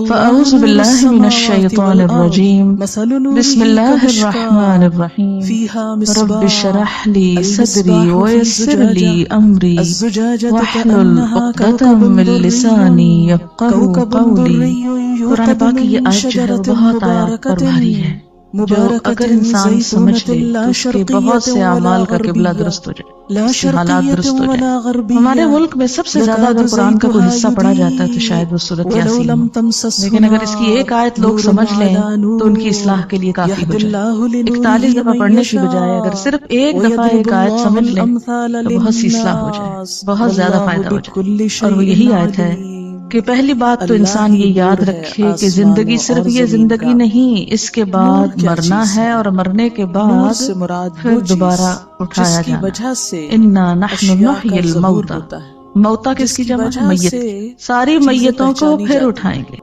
فأعوذ بالله من الشيطان الرجيم بسم الله الرحمن الرحيم رب اشرح لي صدري ويسر لي أمري واحلل عقدة من لساني يفقهوا قولي۔ قرآن پاک کی یہ آیت جو ہے وہ بہت آیات پر بھاری ہے، جو اگر انسان سمجھ لے تو اس کے بہت سے اعمال کا قبلہ درست ہو جائے، اس کے حالات درست ہو جائے۔ ہمارے ملک میں سب سے زیادہ اگر قرآن کا کوئی حصہ پڑھا جاتا ہے تو شاید وہ سورۃ یاسین ہو، لیکن اگر اس کی ایک آیت لوگ سمجھ لیں تو ان کی اصلاح کے لیے کافی ہو جائے۔ 41 دفعہ پڑھنے کی بجائے اگر صرف ایک دفعہ ایک آیت سمجھ لیں تو بہت سی اصلاح ہو جائے، بہت زیادہ فائدہ ہو جائے۔ اور وہ یہی آیت ہے کہ پہلی بات تو انسان یہ یاد رکھے کہ زندگی صرف یہ زندگی نہیں، اس کے بعد مرنا ہے، اور مرنے کے بعد پھر دوبارہ اٹھایا جانا۔ انا نحن نحیی الموتى، موتا کس کی جمع؟ میت، ساری میتوں کو پھر اٹھائیں گے۔